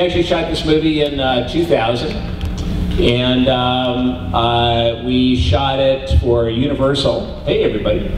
actually shot this movie in 2000, and we shot it for Universal. Hey, everybody.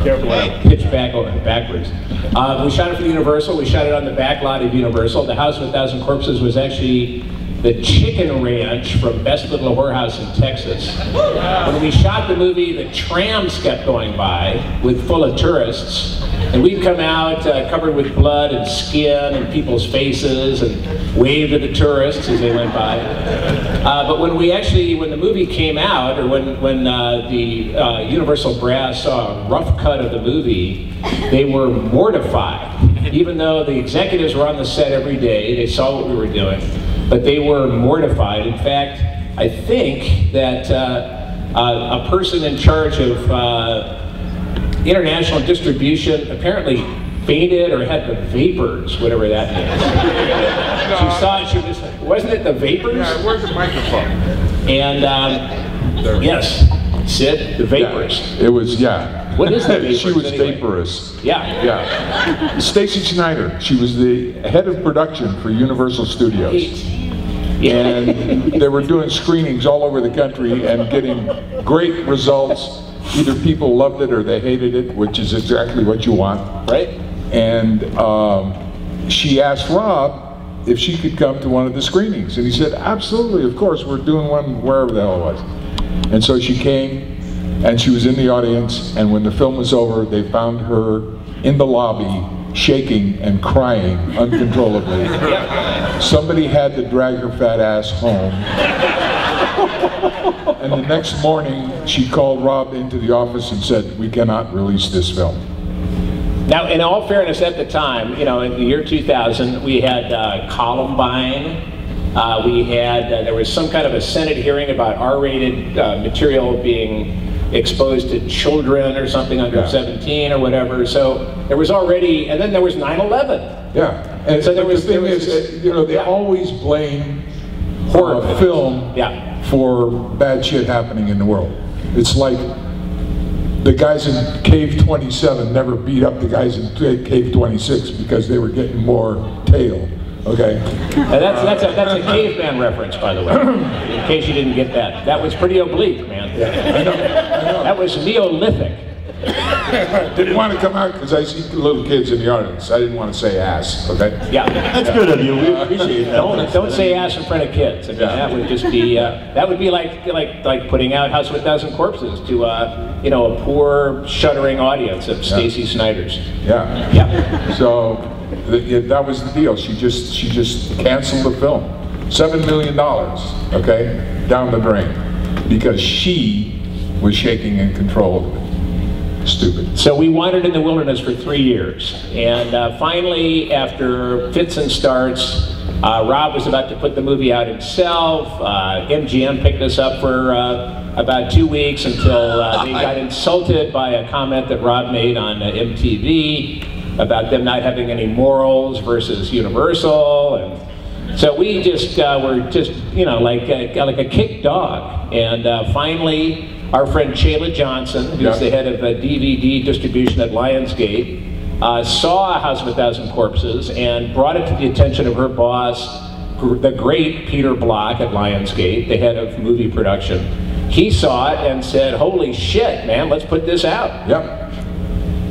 Careful, pitch backwards. We shot it for Universal. We shot it on the back lot of Universal. The House of a Thousand Corpses was actually the chicken ranch from Best Little Whorehouse in Texas. When we shot the movie, the trams kept going by full of tourists, and we'd come out covered with blood and skin and people's faces and wave to the tourists as they went by. But when the movie came out, or when the Universal brass saw a rough cut of the movie, they were mortified. Even though the executives were on the set every day, they saw what we were doing, but they were mortified. In fact, I think that a person in charge of international distribution apparently fainted or had the vapors, whatever that means. She saw it, wasn't it the vapors? Yeah, where's the microphone? And yes, Sid, the vapors. Yeah, it was, yeah. What is the vapors? She was anyway? vaporous. Yeah. Yeah. Stacy Schneider, she was the head of production for Universal Studios. And they were doing screenings all over the country and getting great results. Either people loved it or they hated it, which is exactly what you want. Right. And she asked Rob if she could come to one of the screenings. And he said, absolutely, of course, we're doing one wherever the hell it was. And so she came, and she was in the audience, and when the film was over, they found her in the lobby, shaking and crying uncontrollably. Somebody had to drag her fat ass home. And the next morning, she called Rob into the office and said, we cannot release this film. Now, in all fairness, at the time, you know, in the year 2000, we had Columbine. There was some kind of a Senate hearing about R-rated material being exposed to children or something under 17 or whatever. So there was already, and then there was 9/11. Yeah, and so the thing is, you know, they always blame film for bad shit happening in the world. It's like the guys in Cave 27 never beat up the guys in Cave 26 because they were getting more tail. Okay. That's a caveman reference, by the way, in case you didn't get that. That was pretty oblique, man. Yeah, I know. That was Neolithic. Didn't want to come out because I see little kids in the audience. I didn't want to say ass, okay? Yeah. That's good of you. We appreciate that. Don't say ass in front of kids. I mean, that would just be like putting out House of a Thousand Corpses to you know, a poor shuddering audience of Stacy Snyder's. Yeah. Yeah. So that was the deal. She just canceled the film. $7 million, okay, down the drain, because she was shaking and controlled. Stupid. So we wandered in the wilderness for 3 years, and finally, after fits and starts, Rob was about to put the movie out himself. MGM picked us up for about 2 weeks until they got insulted by a comment that Rob made on MTV about them not having any morals versus Universal, and so we just were just, you know, like a kicked dog. And finally, our friend Shayla Johnson, who's the head of DVD distribution at Lionsgate, saw House of a Thousand Corpses and brought it to the attention of her boss, the great Peter Block at Lionsgate, the head of movie production. He saw it and said, holy shit, man, let's put this out. Yep.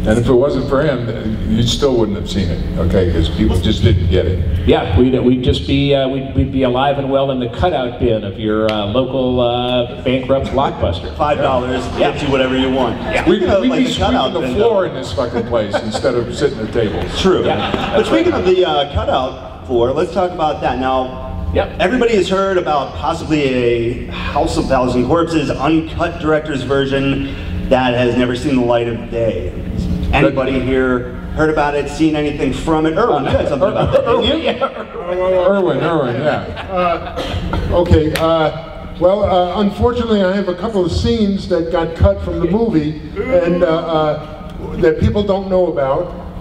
And if it wasn't for him, you still wouldn't have seen it, okay? Because people just didn't get it. Yeah, we'd just be we'd be alive and well in the cutout bin of your local bankrupt Blockbuster. $5 gets you whatever you want. Yeah. We'd be sweeping the floor in this fucking place instead of sitting at tables. True. Yeah. But speaking of the cutout floor, let's talk about that now. Yep. Everybody has heard about possibly a House of Thousand Corpses uncut director's version that has never seen the light of day. Anybody here heard about it, seen anything from it? Erwin, you had something about that, didn't you? Erwin, yeah. Okay, well, unfortunately I have a couple of scenes that got cut from the movie and that people don't know about.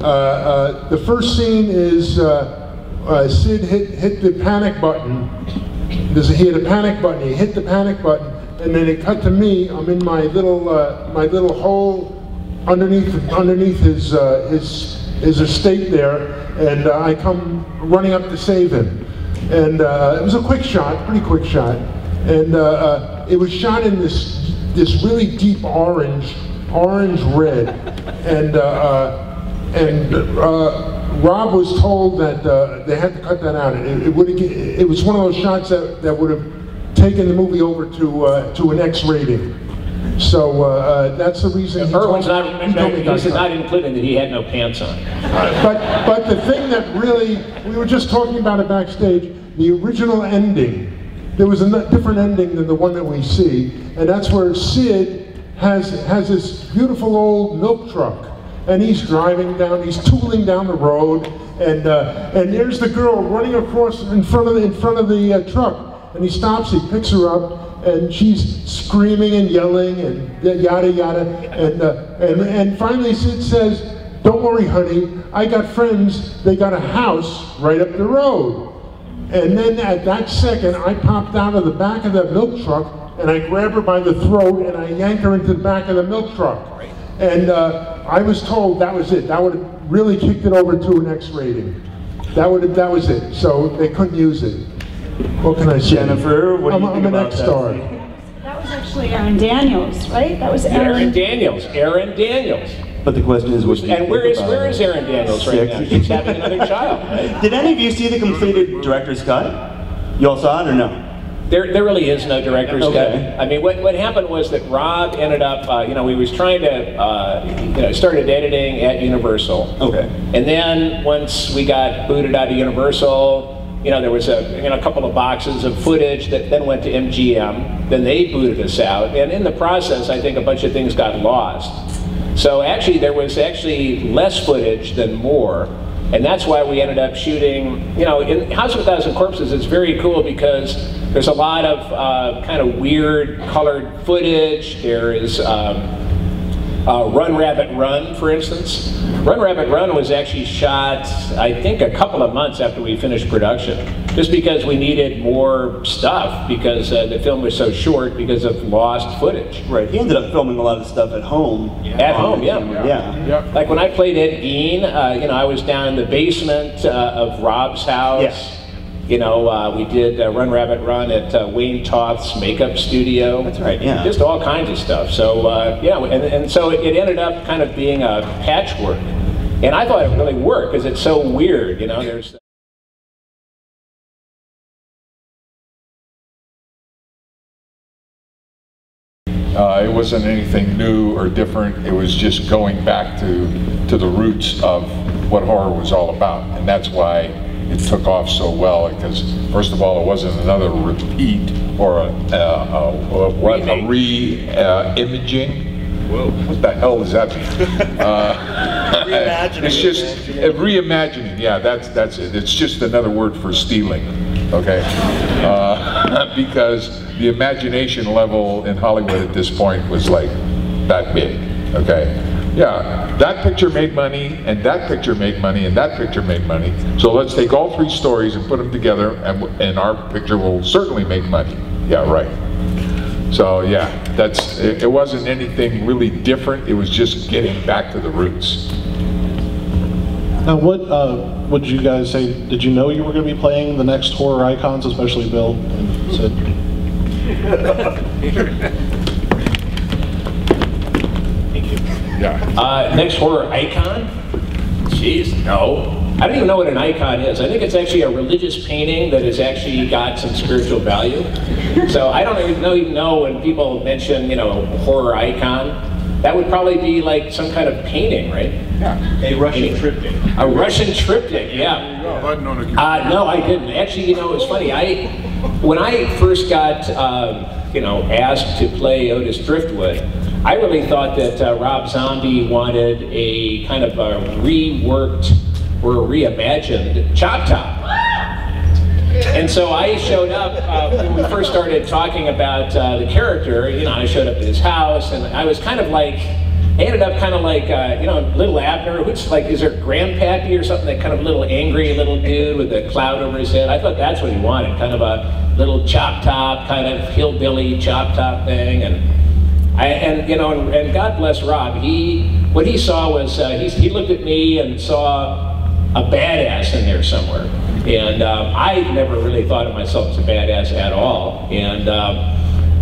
The first scene is Sid hit the panic button. He hit a panic button, he hit the panic button, and then it cut to me. I'm in my little hole underneath his his estate there, and I come running up to save him. And it was a quick shot, pretty quick shot, and it was shot in this really deep orange red, and Rob was told that they had to cut that out. It was one of those shots that would have taken the movie over to an X rating. So that's the reason. Irwin's not including that he had no pants on. But the thing that really, we were just talking about it backstage, the original ending, there was a different ending than the one that we see, and that's where Sid has this beautiful old milk truck, and he's driving down, he's tooling down the road, and there's the girl running across in front of the truck, and he stops, he picks her up, and she's screaming and yelling and yada yada, and finally Sid says, "Don't worry, honey, I got friends, they got a house right up the road." And then at that second, I popped out of the back of that milk truck, and I grab her by the throat, and I yank her into the back of the milk truck. And I was told that was it. That would have really kicked it over to an X rating. That was it. So they couldn't use it. What can I say? Jennifer, what do you think I'm about an X star. That was actually Aaron Daniels, right? That was Aaron Daniels. Aaron Daniels. But the question is, what do you And where think is about it? Aaron Daniels right now? He's having another child, right? Did any of you see the completed director's cut? You all saw it or no? There really is no director's Okay. cut. I mean, what happened was that Rob ended up, we was trying to, started editing at Universal. Okay. And then once we got booted out of Universal, there was a couple of boxes of footage that then went to MGM. Then they booted us out, and in the process, I think a bunch of things got lost. So actually, there was less footage than more. And that's why we ended up shooting, in House of a Thousand Corpses, it's very cool because there's a lot of kind of weird colored footage. There is Run Rabbit Run, for instance. Run Rabbit Run was actually shot, I think, a couple of months after we finished production, just because we needed more stuff because the film was so short because of lost footage. Right. He ended up filming a lot of stuff at home. At home, yeah. Yeah. Like when I played Ed Gein, I was down in the basement of Rob's house. Yes. We did Run Rabbit Run at Wayne Toth's makeup studio. That's right, yeah. Just all kinds of stuff. So, and so it ended up kind of being a patchwork. And I thought it really worked because it's so weird, there's... It wasn't anything new or different. It was just going back to the roots of what horror was all about. And that's why it took off so well, because first of all, it wasn't another repeat or a re-imaging. Whoa. What the hell does that mean? Reimagining. It's just reimagining. Yeah, that's it. It's just another word for stealing. Okay, because the imagination level in Hollywood at this point was like that big. Okay, yeah, that picture made money, and that picture made money, and that picture made money. So let's take all three stories and put them together, and our picture will certainly make money. Yeah, right. So yeah, it wasn't anything really different. It was just getting back to the roots. Now, what did you guys say? Did you know you were going to be playing the next horror icons, especially Bill and Sid? Thank you. Yeah. Next horror icon? Jeez, no. I don't even know what an icon is. I think it's actually a religious painting that has actually got some spiritual value. So I don't even know when people mention, horror icon. That would probably be like some kind of painting, right? Yeah. A Russian triptych. A Russian triptych, yeah. No, I didn't. Actually, it's funny. When I first got, asked to play Otis Driftwood, I really thought that Rob Zombie wanted a kind of a reworked or reimagined Chop Top. And so I showed up when we first started talking about the character. I showed up at his house, and I was kind of like, I ended up kind of like, little Abner, which like, is there Grandpappy or something, that kind of little angry little dude with a cloud over his head. I thought that's what he wanted, kind of a little chop top, kind of hillbilly chop top thing. And And God bless Rob. What he saw was he looked at me and saw a badass in there somewhere, and I never really thought of myself as a badass at all. And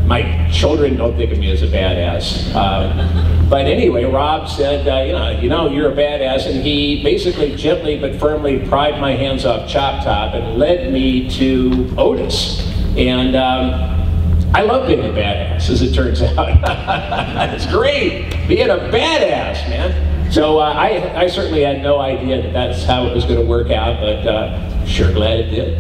my children don't think of me as a badass. But anyway, Rob said, you know, you're a badass, and he basically gently but firmly pried my hands off Chop Top and led me to Otis. And I love being a badass, as it turns out. It's great, being a badass, man. So I certainly had no idea that that's how it was going to work out, but sure glad it did.